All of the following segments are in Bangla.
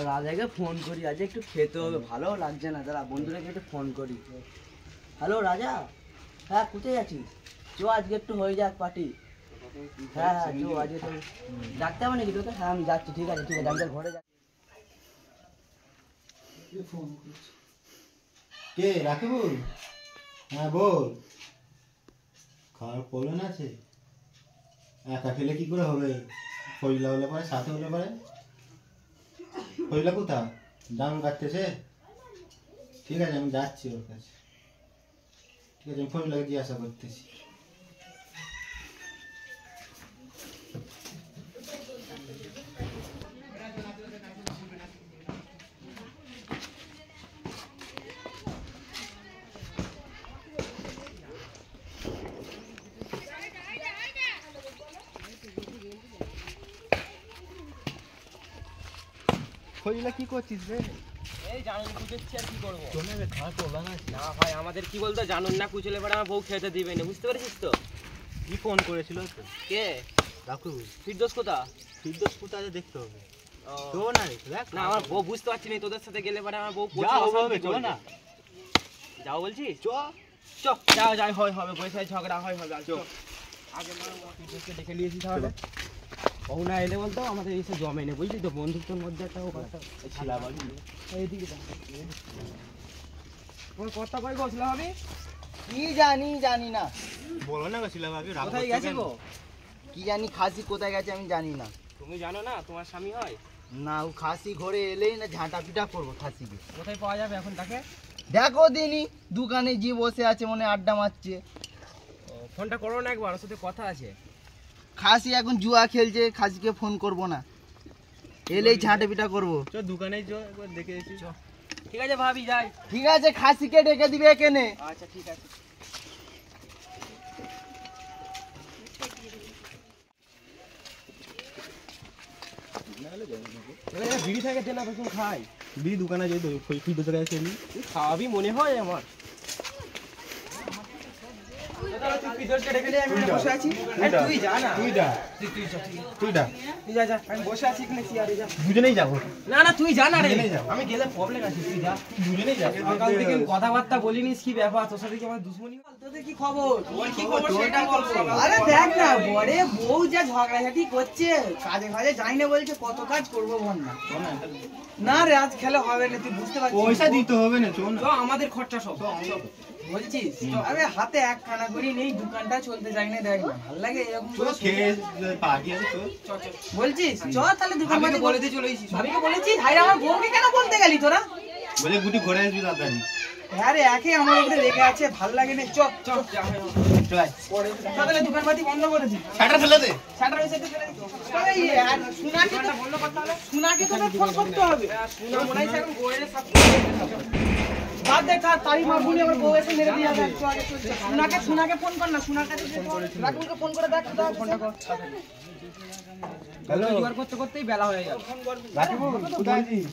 রাজাকে ফোন করি, আজ একটু খেতে হবে, ভালো লাগছে না, দাঁড়া বন্ধুরাকে একটু ফোন করি। হ্যালো রাজা, হ্যাঁ কোথায় আছিস? চো আজকে একটু হয়ে যাক পার্টি। হ্যাঁ হ্যাঁ চো, আজকে তো ডাকতে হবে নাকি তোকে? হ্যাঁ আমি যাচ্ছি, ঠিক আছে ঠিক আছে, আমি ঘরে যাচ্ছি। কে রাকিবুল? হ্যাঁ বল। খাওয়ার প্রবলেম আছে? একা খেলে কি করে হবে? ফইলা হলে পারে, সাথে হলে পারে। ফইলা কোথা? ডান কাটতেছে? ঠিক আছে আমি যাচ্ছি ওর কাছে। ঠিক আছে আমি ফইলাকে জিজ্ঞাসা করতেছি। ফইলা কি করছিস রে? এই জানুন কুচেছি আর কি করবো? তোমরা খাওয়ার প্রবলেম আছে? না ভাই আমাদের কি বলতো জানুন না কুচলে পরে আমার বউ খেতে দিবে না, বুঝতে পারছিস তো? কি ফোন করেছিল তো? কে? রাকিবুল। ফিরদোস কোথা? ফিরদোস কোথায় দেখতে হবে। তো না রে দেখ না আমার বউ বুঝতে পারছি না, তোদের সাথে গেলে পরে আমার বউ চলো না। যাও বলছিস? চ চ যাও যাই হয় হবে, বসে ঝগড়া হয় হবে, চো আগে ফিরদোসকে ডেকে নিয়েছি তাহলে। ও না এলে বলতো আমাদের এসে জমে নেই, বুঝলি তো, বন্ধুত্বের মধ্যে একটা এইদিকে কথা কই বসলে হবে? কি জানি না, বলো না গেছিলাম আগে। কোথায় গেছে গো? কি জানি খাসি কোথায় গেছে আমি জানি না। তুমি জানো না তোমার স্বামী হয়? না ও খাসি ঘরে এলেই না ঝাঁটা পিটা করবো খাসিকে। কোথায় পাওয়া যাবে এখন তাকে? দেখো দিনই দোকানে গিয়ে বসে আছে, মনে আড্ডা মারছে। ফোনটা করো না একবার, ওর সাথে কথা আছে। খাসি এখন জুয়া খেলছে, খাসিকে ফোন করব না, এলেই ঝাঁটে পিটা করবো। চ দোকানে চ একবার দেখে এসি। ঠিক আছে ভাবি যাই। ঠিক আছে খাসিকে ডেকে দিবে কেনে। আচ্ছা ঠিক আছে। বিড়ি থাকে দেনা তখন খাই। বিড়ি দোকানে যাই তো, ফিরদোস দোকানে আছে এমনি। তুই খাওয়াবি মনে হয় আমার। তুই যা না, তুই যা, তুই যা, তুই যা, আমি বসে আছি এখানে চেয়ারে, যা। দুজনেই যাবো। না না তুই যা না রে, দুজনেই যাবো। আমি গেলে প্রবলেম আছে, তুই যা। দুজনেই যাবো। সকাল থেকে কথাবার্তা বলিনিস, কি ব্যাপার তোর সাথে? কি আমার দুশ্মনী? তোদের কি খবর? তোর কি খবর সেটা বল। আরে দেখ না বড়ে বউ যা ঝগড়াঝাটি করছে, কাজে কাজে যাই না বলছে, কত কাজ করবো বল না। না রে আজ খেলে হবে না, তুই বুঝতে পারছিস। পয়সা দিতে হবে না, চল না। তো আমাদের খরচা সব বলছিস আরে হাতে এক খানা করি নেই, দোকানটা চলতে যাই না, দেখ না ভাল লাগে এরকম চল খেয়ে পার্টি আছে তো। বলছিস চ তাহলে দোকান ভাবিকে বলে দিয়ে চলে এসেছিস। ভাবিকে বলেছিস? হাই আমার বউকে কেন বলতে গেলি তোরা? বলে গুটি ঘরে আসবি তাড়াতাড়ি। হ্যাঁ রে একে আমার উপরে রেগে আছে, ভাল লাগে না, চ চ যা হয় হবে। চল তাহলে দোকানপাতি বন্ধ করে দি। শাটার ফেলে দে। শাটার ওই সাইডে ফেলে দি। এই আর সুনাকে তো বন্ধ করতে হবে, সুনাকে তো ফোন করতে হবে। শুনা মনে হয় এখন গোয়ের সব বাদ দে তার তারি মারবুনি, আমার বউ এসে মেরে দিয়ে যাবে। চ আগে চল, সুনাকে ফোন কর না, সুনার কাছে রাকুলকে ফোন করে দেখ তো, ফোনটা কর। হ্যালো জোয়ার করতে করতেই বেলা হয়ে যাবে। রাকিবুল কোথায় আছিস?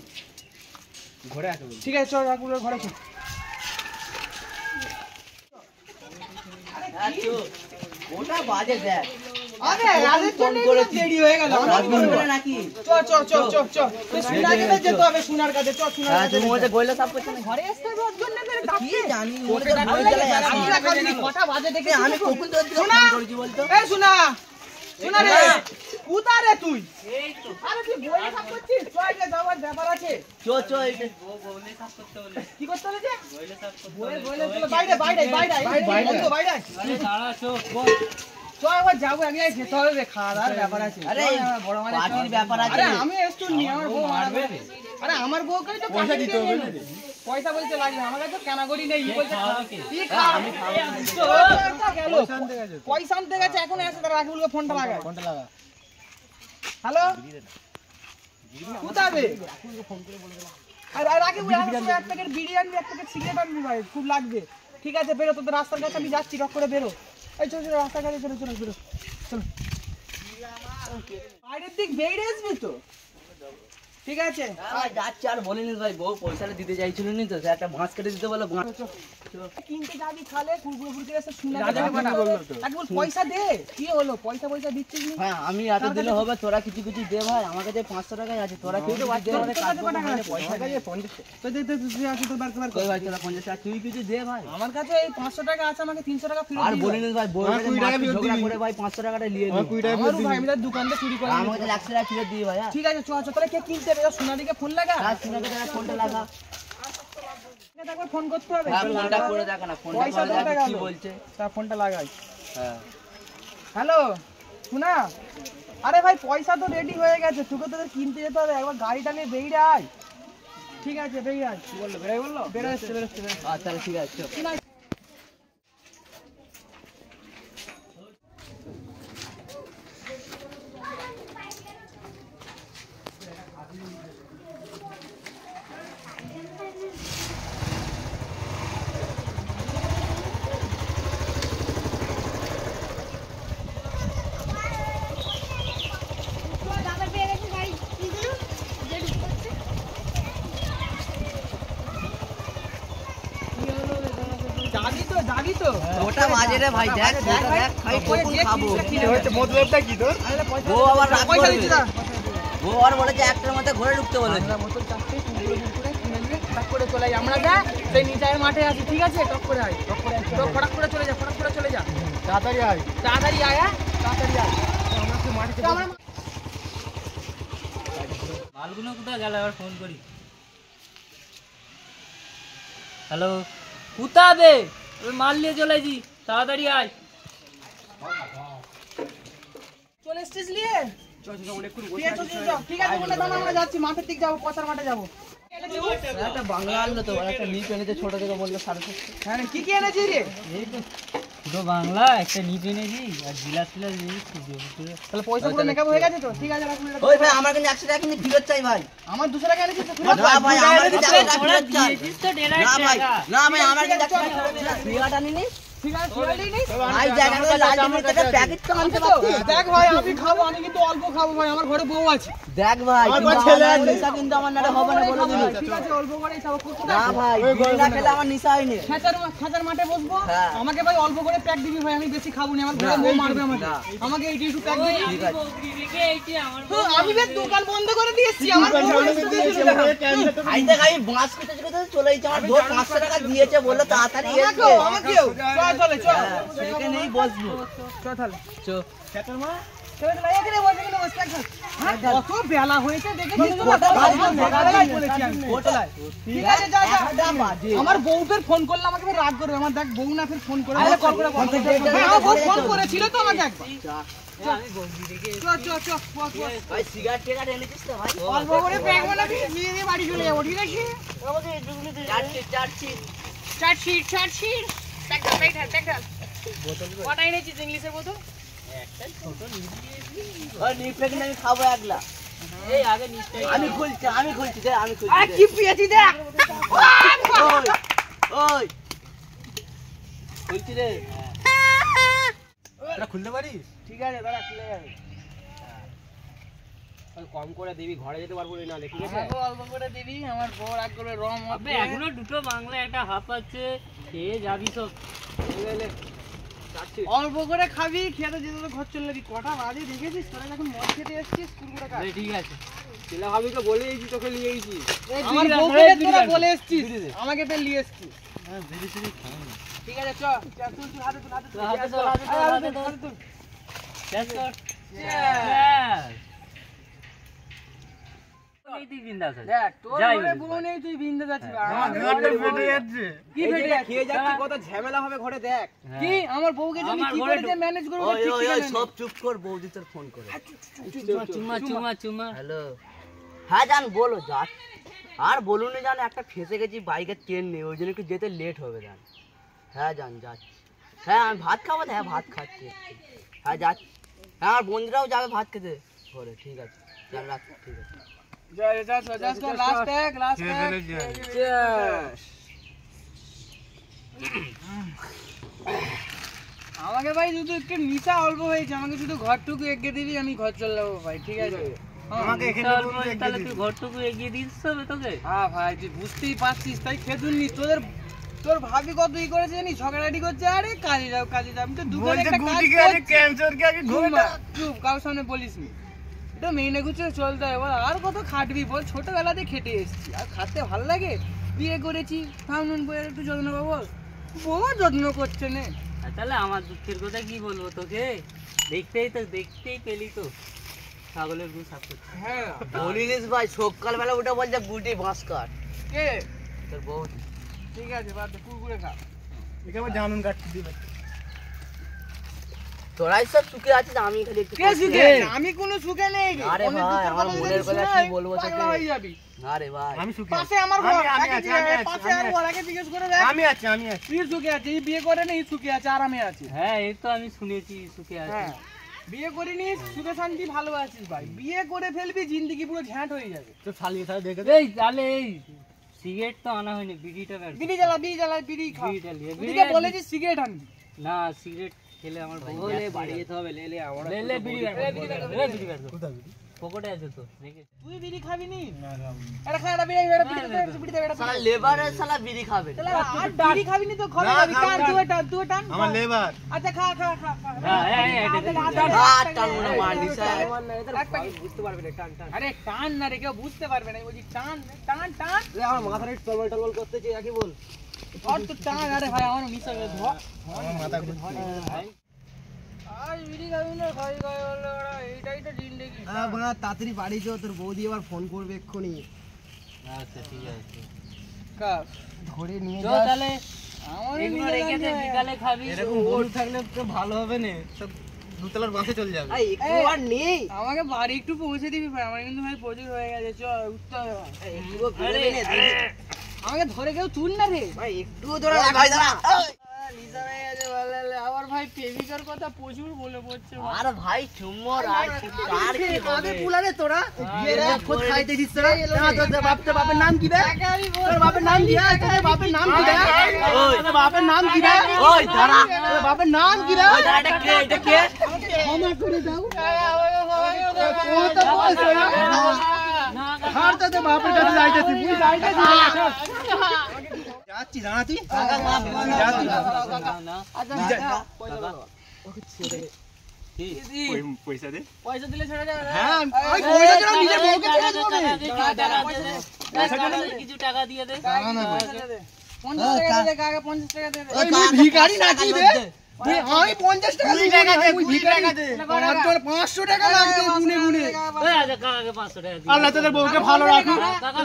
ঘরে আছে বলি। ঠিক আছে চল রাকুলের ঘরে চল। ওটা বাজে দেখ। আরে রাজের জন্য দেরি হয়ে গেল, নাকি? চ চ চ চ চ সুনাকে যেতে হবে, সুনার কাছে চ, সুনার কাছে। তুমি ওটা গইলা সাপ করছ না, ঘরে আসতে হবে ওর জন্য মেরে ডাক। কি জানি ওটা কথা বাজে দেখে আমি কখন তো ফোন করেছি বলতো। এই সুনা, সুনা রে কোথা রে তুই? এই তো। আরে তুই গইলা সাপ করছিস? চ আগে যাওয়ার ব্যাপার আছে। চ চ এইটা গইলা সাপ করতে বলে। কি করতে বলে যে? গইলা সাপ করতে। গইলা চলো বাইরে বাইরে বাইরে বাইরে বাইরে। আরে দাঁড়া চো বল। চ একবার যাবো, আমি যেতে হবে রে, খাওয়া দাওয়ার ব্যাপার আছে। আরে বড় মানে পার্টির ব্যাপার আছে। আরে আমি একটু নি, আমার বউ মারবে। আরে আমার বউকে তো পয়সা দিতে হবে না। পয়সা বলতে লাগবে, আমার কাছে কানাগড়ি নেই। ই বলতে কি খা, আমি খাবো। পয়সা আনতে গেছে, এখন এসে তার রাকিবুলকে ফোনটা লাগা। ফোনটা লাগা। হ্যালো কোথাবে? আর রাকিবুল এক প্যাকেট বিরিয়ানি, এক প্যাকেট সিগারেট আনবি ভাই, খুব লাগবে। ঠিক আছে বেরো, তোদের রাস্তার কাছে আমি যাচ্ছি, রক করে বেরো। এই চল চল রাস্তার কাছে চলো চলো বেরো, চলো বাইরের দিক বেরিয়ে আসবি তো। ঠিক আছে যাচ্ছে আর বলিনি ভাই, বউ পয়সাটা দিতে চাইছিল নি তো, সে একটা মাছ কেটে দিতে বলে কিনতে যাবি খালে কুকুর ফুরকে এসে একবার পয়সা দে, কি হলো পয়সা দিচ্ছিস নি? হ্যাঁ আমি এত দিলে হবে, তোরা কিছু কিছু দে ভাই, আমার কাছে 500 টাকাই আছে, তোরা কিছু দে ভাই, পয়সা তো দে তুই আছে তোর বার কই ভাই, তোরা 50 টাকা তুই কিছু দে ভাই। আমার কাছে এই 500 টাকা আছে, আমাকে 300 টাকা ফেরত আর দিবি। বলিনি ভাই, বউ ঝগড়া করে ভাই 500 টাকাটা নিয়ে নি, আমার ভাই আমি তার দোকান থেকে চুরি করে আমার কাছে 100 টাকা ফেরত দিয়ে ভাই। ঠিক আছে চ তাহলে কে কিনতে হবে? সোনাদিকে ফোন লাগা, আর শুনে টাকা ফোনটা লাগা, একবার ফোন করতে হবে। হ্যাঁ ফোনটা করে দেখা না, ফোনটা পয়সা করে দেখা কি গেল। বলছে। তা ফোনটা লাগাই। হ্যাঁ হ্যালো শোনা, আরে ভাই পয়সা তো রেডি হয়ে গেছে, তোকে তোদের কিনতে যেতে হবে, একবার গাড়িটা নিয়ে বেরিয়ে আয়। ঠিক আছে বেরিয়ে আয়। কি বললো বেরাই বললো? বেরোচ্ছে। আচ্ছা ঠিক আছে চল। যাবি তো ওটা বাজে রে ভাই, দেখ দেখ দেখ খাই কখন খাবো। মতলবটা কি তোর? বউ আবার রাগ পয়সা করবে। দিচ্ছি না। বউ আর বলেছে একটার মধ্যে ঘরে ঢুকতে বলেছে। আমরা বোতল চারটে কুকুরে কুকুরে কিনে নিয়ে টক করে চলে যাই। আমরা যা সেই নিচায়ের মাঠে আছি, ঠিক আছে? টক করে আয়, ফটাক করে চলে যা, তাড়াতাড়ি আয়। তাড়াতাড়ি আয়, হ্যাঁ? তাড়াতাড়ি আয়। আমরা তো মাঠে থেকে মালগুলো কোথায় গেল, আবার ফোন করি। হ্যালো, কোথা বে? ওই মাল নিয়ে চলে যাই, তাড়াতাড়ি আয়। চলে এসছিস নিয়ে? ঠিক আছে বলে দাও, আমরা যাচ্ছি মাঠের দিক যাবো, পচার মাঠে যাবো। একটা বাংলা আনলো তো, একটা নিপ এনেছে ছোট থেকে, বললো 750। হ্যাঁ কি কি এনেছিস রে? এই তো দুটো বাংলা, একটা নিপ এনেছি, আর গিলাস টিলাস এনেছি। তাহলে পয়সা পুরো মেকআপ হয়ে গেছে তো? ঠিক আছে রাখুন। ওই ভাই আমার কিন্তু 100 টাকা কিন্তু ফেরত চাই ভাই। আমার 200 টাকা এনেছিস তো? না ভাই আমার কিন্তু 100 টাকা ফেরত চাই। দিয়েছিস তো 1.5 না ভাই টাকা। না ভাই আমার কিন্তু 100 টাকা ফেরত চাই। ফিয়াটা নিনি ঠিক আছে ফিরালেই নেই। ভাই জায়গাটা লাল জিনিস থেকে প্যাকেট তো আনতে তো পারছিস। দেখ ভাই আমি খাবো, আমি কিন্তু অল্প খাবো ভাই, আমার ঘরে বউ আছে। দেখ ভাই আমার কিন্তু ছেলে আমার আছে। নিশা কিন্তু আমার নারে হবে না বলে দিল। ঠিক আছে অল্প করেই খাবো। না ভাই বিড়ি না খেলে আমার নিশা হয়নি। খাঁচার মাঠে বসবো, হ্যাঁ। আমাকে ভাই অল্প করে প্যাক দিবি ভাই, আমি বেশি খাবো না, আমার ঘরে বউ মারবে আমাকে। না। আমাকে এইটি একটু প্যাক দিবি। ঠিক আছে বকরি রেখে এইটি আমার তো আমি বেশ দোকান বন্ধ করে দিয়েছি, আমার বউ এসে দিয়েছে। খাইতে খাই বাঁশ কেটে কেটে চলে যাচ্ছে, আমার ধর 500 টাকা দিয়েছে বললো তাড়াতাড়ি এসে। আমাকেও চলে চল সেখানেই বসবো। চল তাহলে চো খেতের মা চলে চলে এখানে বসে এখানে বসে থাক। হ্যাঁ কত বেলা হয়েছে দেখেছিস তো? কটা বাজে? সকালবেলায় বলেছি আমি। হোটেল ঠিক আছে যা যা। আমার বউ ফের ফোন করলে আমাকে ফের রাগ করবে, আমার দেখ বউ না ফের ফোন করে আরে কল করে বল। ফোন করে হ্যাঁ, আমার বউ ফোন করেছিল তো আমাকে একবার। আমি বকরি রেখে চল বস বস। ভাই সিগারেট টিগারেট এনেছিস তো ভাই? অল্প করে প্যাক বানাবি, নিয়ে নিয়ে বাড়ি চলে যাবো, ঠিক আছে? চারটি চার্জশিট প্যাক ঢাল। কটা এনেছিস ইংলিশের বোতল? ওই নিপে কিনে আমি খাবো একলা। এই আগে নিশ্চয়ই আমি খুলছি দে আমি খুলছি আর দে। কি পেয়েছি দেখ। ওই ওই খুলছি রে। এটা খুলতে পারিস? ঠিক আছে দাঁড়া খুলে যাবে। কম করে দিবি, ঘরে যেতে পারবো না দেখি। আমাকে অল্প করে দিবি, আমার বউ রাগ করে রং আবে এখনো দুটো বাংলা একটা হাফ আছে, খেয়ে যাবি সব। অল্প করে খাবি, খেতে যেতে তো ঘর চলে যাবি। কটা বাজে দেখেছিস? তোরা যখন মদ খেতে এসছিস কুকুরে খা। এই ঠিক আছে। ছেলে আমি তো বলে দিয়েছি তোকে নিয়ে গেছি। আমার বিড়ি বউকে রাখ, তোরা বিড়ি বলে এসছিস, আমাকে ফের নিয়ে এসছিস। হ্যাঁ বিড়ি সিড়ি খাই না। ঠিক আছে চল তুল হাতে তুল তো হাতে তোল, হাতে তোল, হাতে তোল। তুল। শেষ কর। Cheers! এই তুই বিন্দাস আছে। দেখ তোর যাই ঘরে বলিস বউ নেই, তুই বিন্দে যাচ্ছিস। আমার ঘরটা ফেটে যাচ্ছে। কি ফেটে যাচ্ছে? খেয়ে যাচ্ছি, কত ঝামেলা হবে ঘরে দেখ। কি আমার বউকে যদি আমার কি ঘরে করে যে ম্যানেজ করব ওই ওই ওই সব চুপ কর, বৌদি তোর ফোন করে। চুমা হ্যালো হ্যাঁ জান বলো যা। আর বলুন জান একটা ফেসে গেছি, বাইকের ট্রেন নেই, ওই জন্য একটু যেতে লেট হবে জান। হ্যাঁ জান যাচ্ছি। হ্যাঁ আমি ভাত খাবো, হ্যাঁ ভাত খাচ্ছি। হ্যাঁ যাচ্ছি। হ্যাঁ আমার বন্ধুরাও যাবে ভাত খেতে ঘরে। ঠিক আছে জান রাখছি, ঠিক আছে। লাস্ট ট্যাগ আমাকে ভাই শুধু একটু নিশা অল্প হয়েছে, আমাকে শুধু ঘরটুকু এগিয়ে দিবি, আমি ঘর চলে যাবো ভাই, ঠিক আছে? আমাকে এখানে বিশাল বলতে বড়, এগিয়ে তাহলে দিস। তুই ঘরটুকু এগিয়ে দিতে হবে তোকে। হ্যাঁ ভাই তুই বুঝতেই পারছিস, তাই খেদুননি তোর ভাবি কত ই করেছে জানিস, ঝগড়াটি করছে, আরে কাজে যাও আমি তো দুপুরে বলছে একটা কাজ গুটিকে আগে করছি। ক্যান্সারকে আগে ঘুম ঘুমা। চুপ, কারোর সামনে বলিস নি, এটা মেনে গুছিয়ে চলতে হয় বল, আর কত খাটবি বল, ছোটবেলাতে খেটে এসেছি, আর খাটতে ভালো লাগে, বিয়ে করেছি, ফাউনুন বইয়ের একটু যত্ন পাবো, বউ যত্ন করছে না। আর তাহলে আমার দুঃখের কথা কি বলবো তোকে, দেখতেই পেলি তো ছাগলের গু সাফ করছে। হ্যাঁ বলিস ভাই সকালবেলা উঠে বলছে গুটি ভাস্কর কে তোর বউ। ঠিক আছে বাদ দে, কুকুরে খা। একে আমার জানুন কাটতে দিবে। তোরাই সব সুখে আছিস, আমি খালি একটু কে সুখে? আমি কোনো সুখে নেই। আরে অনেক ভাই, দুঃখের আমার কথা মনের যদি কথা শোনাই, কি বলবো পাগলা তোকে? হয়ে যাবি। আরে ভাই আমি সুখী পাশে আছি। আমার ঘর, আমি একে আছি, জিজ্ঞেস- পাশে আর ঘর, একে জিজ্ঞেস করে দেখ। আমি আছি। তুই সুখে আছিস, এই বিয়ে করে নেই সুখে আছে, আরামে আছে। হ্যাঁ এই তো আমি শুনেছি সুখে আছে। হ্যাঁ বিয়ে করিনি, সুখে শান্তি ভালো আছিস ভাই, বিয়ে করে ফেলবি জিন্দেগি পুরো ঝ্যাঁট হয়ে যাবে। তো শালিয়ে তাহলে দেখে এই তাহলে এই সিগারেট তো আনা হয়নি, বিড়িটা বের কর। বিড়ি জ্বালা বিড়ি খা। বিড়িটা নিয়ে, তুইকে বলেছিস সিগারেট আনবি। না সিগারেট খেলে আমার বউ বলে বাড়ি যেতে হবে, লে আমার লে বিড়ি বের কর, বিড়ি বের কর, লে বিড়ি বের কর। কোথায় পকেটে আছে তো রেখে। তুই বিড়ি খাবি নি? এটা খা, এটা বিড়ি দে, বিড়ি দে, এটা শালা লেবারের শালা বিড়ি খাবে। তাহলে আর বিড়ি খাবি নি তো ঘরে না, যাবি, খাবো টান না। তুই টান। আমার লেবার আচ্ছা খা। হ্যাঁ, এটা দে। হাত টানবো না মারলি স্যার। বুঝতে পারবে না, টান। আরে টান না রে, কেউ বুঝতে পারবে না, বলছি টান। আমার মাথাটা টলবল করতেছে, একই বল। আর তো টান, আরে ভাই আমার মিশা গেছে, ধর। আমার মাথা ঘুরছে। আর বিড়ি খাবি না, খাই বললে ওরা, এইটাই তো জিন্দেগি। তাড়াতাড়ি বাড়ি যাও, তোর বৌদি আবার ফোন করবে এক্ষুনি। আচ্ছা ঠিক আছে কাজ ধরে নিয়ে চল তাহলে আমার এগুলো রেখে দে, বিকালে খাবি। এরকম বউ থাকলে তো ভালো হবে না, সব দুতলার বাসে চলে যাবে। একটু আর নেই, আমাকে বাড়ি একটু পৌঁছে দিবি ভাই, আমার কিন্তু ভাই প্রচুর হয়ে গেছে, চল উঠতে হবে ভাই। একটুও বেরোবে না, দেখি। আমাকে ধরে কেউ তুল না রে। ভাই একটুও ধরে রাখ, ভাই দাঁড়া। নিশা হয়ে গেছে, ভালো আমার ভাই প্রেমিকার কথা প্রচুর বলে পড়ছে ভাই। আর ভাই চুম্মর আর কি হবে? পুলারে তোরা বিয়ের খোঁজ খাইতে দিস তোরা? না, তোর বাপের নাম কি বে? তোর বাপের নাম কি বে? তোর বাপের নাম কি বে? তোর বাপের নাম কি বে? ওই দাঁড়া, তোর বাপের নাম কি বে? ওই দাঁড়া, এটা কে? ক্ষমা করে দাও। ও তো বলছে না। আর তো তোর বাপের কাছে যাইতেছি, তুই যাইতেছি। যাচ্ছি, দাঁড়া তুই। কাকা মাফ করে দাও। না পয়সা দে। পয়সা দিলে ছেড়ে যাবে না। হ্যাঁ, আমি পয়সা দিলাম, নিজের বউকে ছেড়ে দেবো আমি। কিছু টাকা দিয়ে দে। দাঁড়া না ভাই। 50 টাকা দে, কাকা 50 টাকা দে। ওই তুই ভিখারি নাকি বে? আমি 50 টাকা দিই না, তুই ভিখারি। আমার তোর 500 টাকা লাগবে গুনে গুনে। ওই আচ্ছা কাকাকে 500 টাকা দিয়ে। আল্লাহ তোদের বউকে ভালো রাখুক। কাকা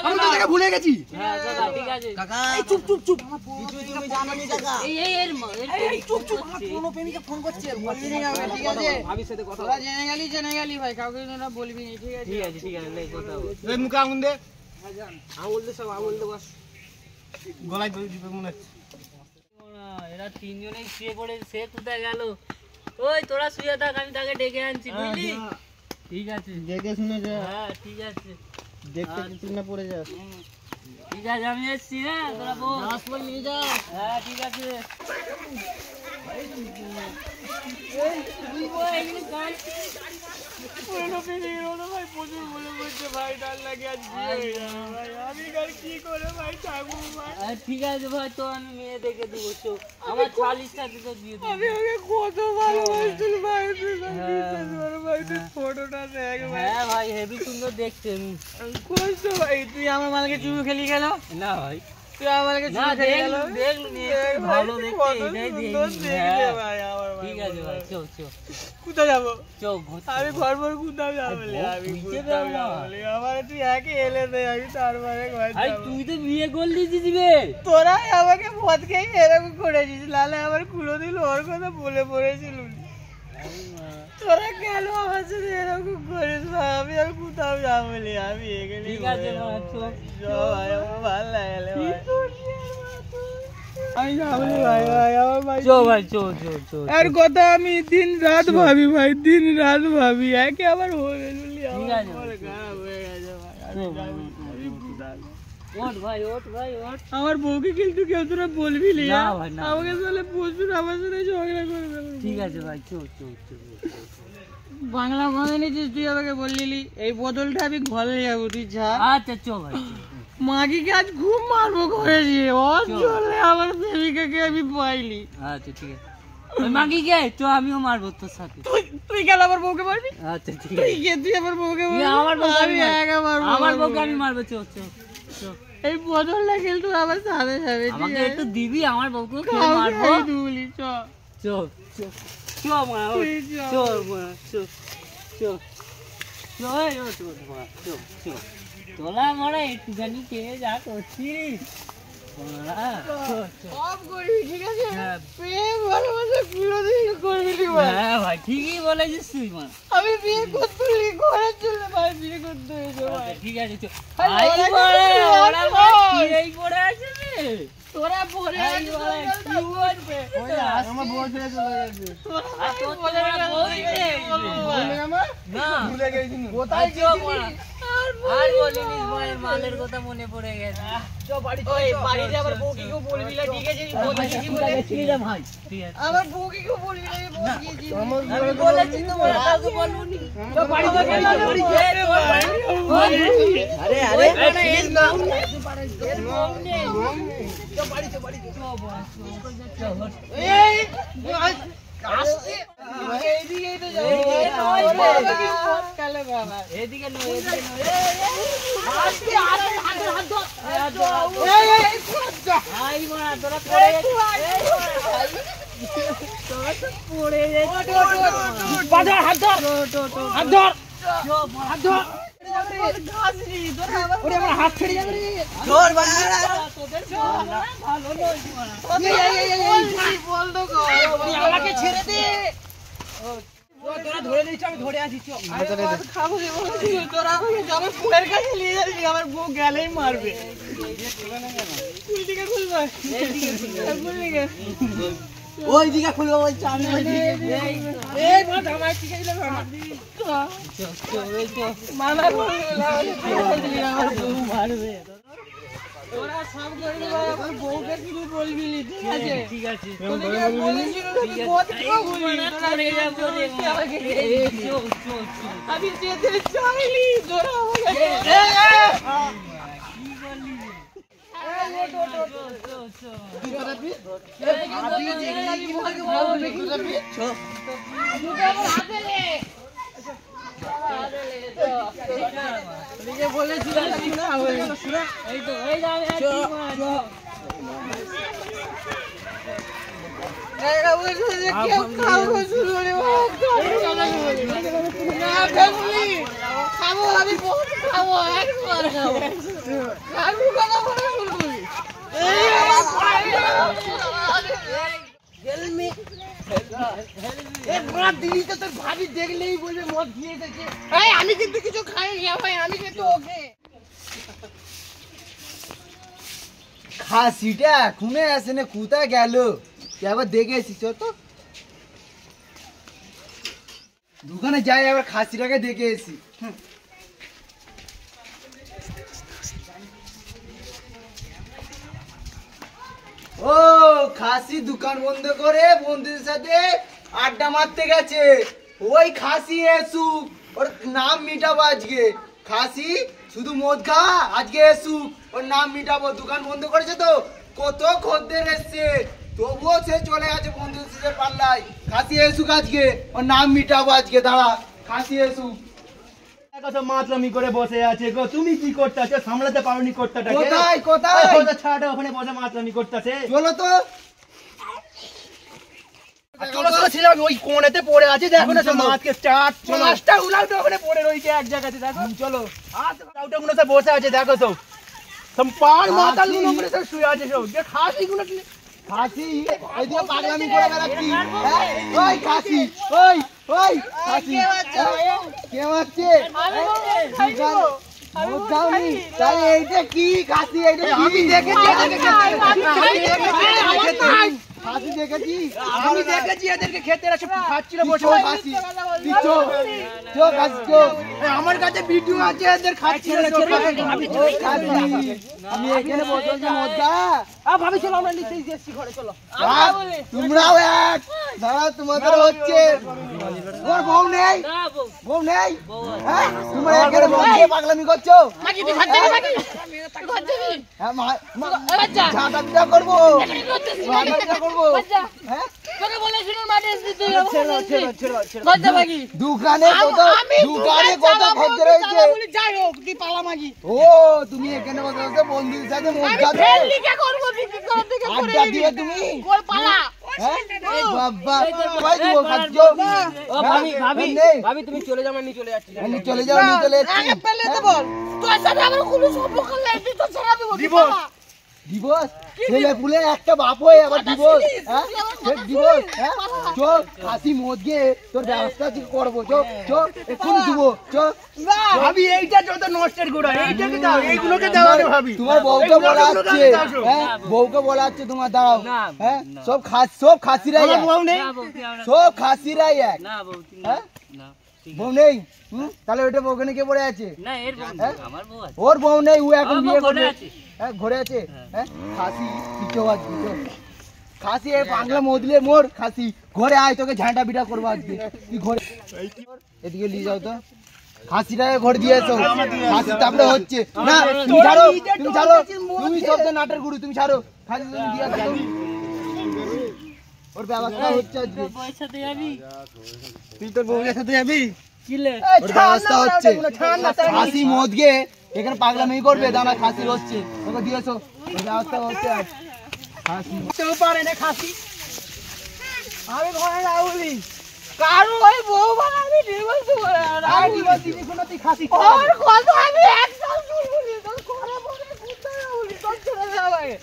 আমি তোদেরকে ভুলে গেছি। হ্যাঁ কাকা ঠিক আছে। কাকা চুপ চুপ চুপ, কিছু তুমি জানো নি কাকা? এই চুপ চুপ। কোনো প্রেমিকা ফোন করছে, বলবি না কাউকে, ঠিক আছে? তোরা জেনে গেলি ভাই, কাউকে তোরা বলবি না, ঠিক আছে? ঠিক আছে লে কথা বল। এই মুখে আঙুল দে। আঙুল দে, সব আঙুল দে, বস। গলায় দড়ি দিবে মনে হচ্ছে। এরা তিনজনেই শুয়ে পড়ে, সে কোথায় গেল? ওই তোরা শুয়ে থাক, আমি তাকে ডেকে আনছি বুঝলি? ঠিক আছে দেখে শুনে যা, হ্যাঁ ঠিক আছে দেখতে কিছু না পড়ে যাস। ঠিক আছে আমি এসছি, হ্যাঁ তোরা বল হাসপাতাল নিয়ে যা। হ্যাঁ ঠিক আছে। ঠিক আছে ভাই, তো আমি মেয়ে দেখে দেবো, তো আমার 40 টাকা তো দিয়ে দেবো। কত ভালোবাসছিল ভাই, তুই ভাই, তুই ফটোটা দেখ ভাই, হ্যাঁ ভাই হেভি সুন্দর দেখতে। কত ভাই, তুই আমার মালকে চুমু খেলি গেল, না ভাই তুই আমাকে না চুমু খেলি গেল, দেখলু ভালো দেখতে এটাই দেখি। হ্যাঁ ভাই আমার ঠিক আছে ভাই, চো কোথায় যাবো? ঘুরতে আমি ঘর ভর কোথাও যাবো না, আমি বুঝতে কোথাও পারবো যাবো না। না। আমার তুই একে এলে দে, আমি তারপরে ঘর আরে যাবো। তুই তো বিয়ে করলি দিবে। তোরাই আমাকে মদ খেয়ে এরকম করেছিস, লালে আমার কুলো দিল, ওর কথা বলে পড়েছিল। তোরা কেন আমার সাথে এরকম করিস ভাই? আমি আর কোথাও যাবো না, আমি এখানে ঠিক আছে মা, চো ভাই, আমার ভালো লাগে ভাই, আমি যাবো না ভাই, আমার ভাই ভাই চো আর কথা আমি দিন রাত ভাবি ভাই, দিন রাত ভাবি, একে আবার হয়ে গেল, ঠিক আছে আমার খারাপ হয়ে গেছে ভাই, আমি যাবো না, আমি কোথাও ওঠ ভাই ওঠ। আমার বউকে কিন্তু কেউ তোরা বলবি না, না ভাই, না। আমাকে তাহলে প্রচুর আমার সাথে ঝগড়া করবে। ঠিক আছে ভাই চো বাংলা মানে নিছিস তুই আমাকে বললি এই বোতলটা আমি ঘরে যাবো তুই যা। আচ্ছা চ ভাই মাগিকে আজ ঘুম মারবো ঘরে গিয়ে ওর জন্য আমার প্রেমিকাকে আমি পাইলি। আচ্ছা ঠিক আছে ওই মাগি গে চ আমিও মারবো তোর সাথে। তুই কেন আমার বউকে মারবি? আচ্ছা ঠিক তুই আছে কে তুই আমার বউকে তুই মারবি? আমার বউকে আমি একা মারবো। আমার বউকে আমি মারবো চ চ চ এই বোতলটা কিন্তু আমার সাথে যাবে। আমাকে একটু দিবি আমার বউকে খেয়ে মারবো। দুলি চ চ চ চ মা চ মা চ চ চ এই ও চ মা চ চ তোলা মরে একটুখানি খেয়ে যা করছিস সব করবি ঠিক আছে? প্রেম ভালোবাসা কোনোদিন করবি না। হ্যাঁ ভাই ঠিকই বলেছিস তুই মা। আমি বিয়ে করতে ঘরের জন্য ভাই বিয়ে করতে হয়েছে ভাই। ঠিক আছে চ ভাই, আই ওরা বলে কিন্তু ওরা রাখবো। কিরেই পড়ে আছে রে তোরা বলে এই বলে কি করবে আমার বউ ছেড়ে চলে গেছে। আর তোর তো ওরা বলবে বলে আমার না ভুলে গেছি কোথায় গেছিলি আর বলিনি ভাই মালের কথা মনে পড়ে গেছে ওই বাড়িতে আবার বউকে কেউ বলবি না ঠিক আছে? বলেছি বলে ভাই ঠিক আছে আমার বউকে কেউ বলবি না আমি বলে গিয়েছি। আমি বলেছি তোমার কাউকে বলবনি তো বাড়ি থেকে আরে ওই আরে মানে এর নাম এর নাম নেই তো বাড়ি তো এই আসছে এইদিকেই তো যাবো। এই, কালে বাবা এদিকে নয় এদিকে নয় আজকে হাতে হাত ধর। এই এই আই মারা তোরা পড়ে গেছিস তোরা তো পড়ে গেছিস বাজার হাত ধর হাত ধর হাত ধর ওরে আমার হাত ছেড়ে যাবে রে। ধর বাড়া তোদের ভালো নয় এই বল তো গো আমাকে ছেড়ে দে। তোরা ধরে নিচ্ছ আমি ধরে আছি চ খাবো রে বলছি তোরা আমাকে আমার ফুলের কাছে নিয়ে যাবি আমার বউ গেলেই মারবে। ফুল দিকে খুলবে খুলবে ওই দিকে খুলবো বলছি আমি ওই দিকে এই মা জামাই ঠিক আছে মানা বলবি আমার বউ মারবে। তোরা সব করবি আমার বউকে শুধু বলবি ঠিক আছে? ঠিক আছে তোদেরকে বলেছিল তুই বউকেও বলবি না। আমি যেতে চাইলি তোরা আমাকে এই তো এই যাবে খাবো আমি বহুত খাবো একবার খাবো আমি কথা বলে শুনবি দিলি তো তোর ভাবি দেখলেই বলবে মদ খেয়ে এসেছে। আমি কিন্তু কিছু খাইনি ভাই আমি কিন্তু ওকে খাসিটা এখনো আসে না কোথায় গেল একবার দেখে এসিস তো দোকানে যাই আবার খাসিটাকে দেখে এসি। ও খাসি দোকান বন্ধ করে বন্ধুদের সাথে আড্ডা মারতে গেছে। ওই খাসি এসুক ওর নাম মিটাবো আজকে। খাসি শুধু মদ খা আজকে এসুক ওর নাম মিটাবো। দোকান বন্ধ করেছে তো কত খদ্দের এসছে তবুও সে চলে গেছে বন্ধুদের সাথে পাল্লাই। খাসি এসুক আজকে ওর নাম মিটাবো আজকে। দাঁড়া খাসি এসুক। কত মাতলামি করে বসে আছে গো তুমি কি করতেছো সামলাতে পারোনি কোর্তাটাকে কোথায় কোথায় ওই ছাড়া ওখানে বসে মাতলামি করতেছে চলো তো চলো চলো ছিল ওই কোণেতে পড়ে আছে দেখো না সব মাছকে চাট মাছটা উলাউটা ওখানে পড়ে রইছে এক জায়গাতে দেখো চলো উলাউটা গুলো সব বসে আছে দেখো সব সব পার মাতাল গুলো গুলো সব শুয়ে আছে সব যে খাসি গুলো খাসি এইদিকে পাগলামি করে বেড়াচ্ছি। ওই খাসি ওই ওই খাসি কে মারছে মদ খাওনি তাহলে এইটা কি খাসি এইটা আমি দেখেছি খাসি দেখেছি আমি দেখেছি এদেরকে খেতে এরা সব খাচ্ছিল বসে খাসি চো চো খাসি চো আমার কাছে ভিডিও আছে এদের খাচ্ছিল সব আমি এখানে বসে মদ খা ভাবি চলো আমরা নিচে এসেছি ঘরে চলো তোমরাও এক দাঁড়া তোমাদের হচ্ছে ওর বউ নেই না বউ বউ নেই হ্যাঁ তোমরা এখানে বসে পাগলামি করছো হ্যাঁ ঝাঁটা পিটা করবো ঝাঁটা পিটা করবো হ্যাঁ দোকানে কত খদ্দের রয়েছে ও তুমি এখানে বসে বসে বন্ধুদের সাথে মদ খাচ্ছো আড্ডা দিয়ে তুমি বাবা ভাই তুমি খাচ্ছো ভাবি ভাবি নেই ভাবি তুমি চলে যাও আমি চলে যাচ্ছি চলে যাও নিয়ে চলে যাচ্ছি দিবস ছেলে পুলে একটা বাপ হয়ে আবার দিবস হ্যাঁ দিবস হ্যাঁ চল খাসি মদ গিয়ে তোর ব্যবস্থা করবো চো এক্ষুনি দিব চো ভাবি এইটা যত নষ্টের গুড়া এইটাকে দাও এইগুলোকে দাও আরে ভাবি তোমার বউকে বলা হচ্ছে হ্যাঁ বউকে বলা হচ্ছে তোমার দাঁড়াও হ্যাঁ সব খাসিরাই এক সব খাসিরাই এক না বউ হ্যাঁ না বউ নেই তাহলে ওইটা বউকে নিয়ে কে পড়ে আছে না এর বউ আমার বউ আছে ওর বউ নেই ও এখন আমার বিয়ে বউ ঘরে করবে আছে। হ্যাঁ ঘরে আছে হ্যাঁ খাসি পিটো আজকে খাসি এই বাংলা মদলে মোর খাসি ঘরে আয় তোকে ঝাঁটা বিটা করবো আজকে তুই ঘরে এদিকে নিয়ে যাও তো খাসিটাকে ঘরে দিয়ে এসো খাসি তারপরে হচ্ছে না তুমি ছাড়ো তুমি সব তো নাটের গুরু তুমি ছাড়ো খাসি তুমি দিয়ে আসো ওর ব্যবস্থা হচ্ছে আজকে পয়সা দিয়ে যাবি তুই তোর বউয়ের সাথে যাবি কিলে ওর ব্যবস্থা হচ্ছে খাসি মদ গিয়ে এখানে পাগলামি করবে দানা খাসি হচ্ছে ওকে দিয়েছো ওর ব্যবস্থা হচ্ছে খাসি কেউ পারে না খাসি আমি ঘরে রাহুলি কারো ওই বউ বানাবি ডিভোর্স করে আর ডিভোর্স দিবি কোনো তুই খাসি ওর কত আমি একদম শুনবি তোর করে বলে কুত্তা রাহুলি তোর ছেড়ে দেওয়া লাগে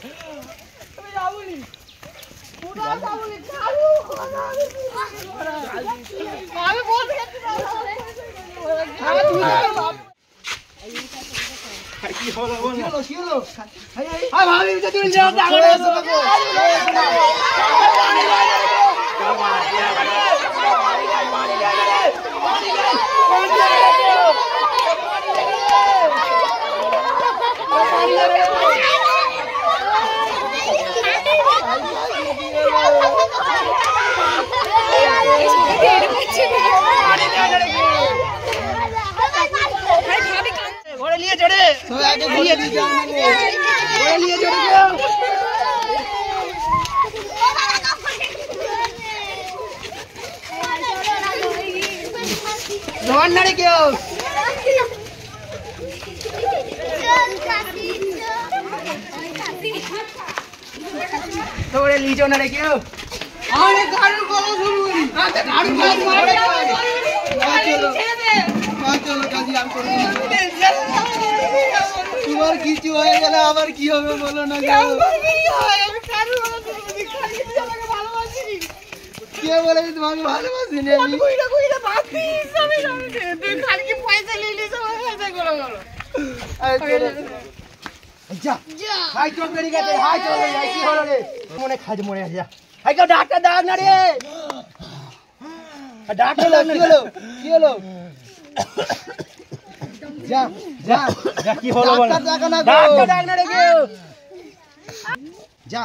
তুমি রাহুলি কুত্তা রাহুলি কারো আমি বলতে গেছি কি হলো আরে ভাবি যদি যাও চলে এসো বাবু। ঘরে নিয়ে চড়ে তো আগে ঘুরিয়ে দিয়ে যাও ঘরে নিয়ে চড়ে যাও জোয়ান নারে কেউ তোরে লিজো নারে কেউ আরে গাড়ুর কথা শুনবি আচ্ছা গাড়ুর কথা মারে চলো কাজী আমি করে তোমার কিছু হয়ে গেলে আবার কি হবে বলো না কে বলে তোমাকে ভালোবাসি নি আমি হাই চল বেরিয়ে গেছে হাই চল কি হলো রে মনে খাজ মরে আছে হাই কেউ ডাক্তার দাও না রে ডাক্তার কি হলো কি হলো যা যা কি হলো বল ডাক্তার ডাকা না গো। ডাক্তার ডাক না রে কেউ যা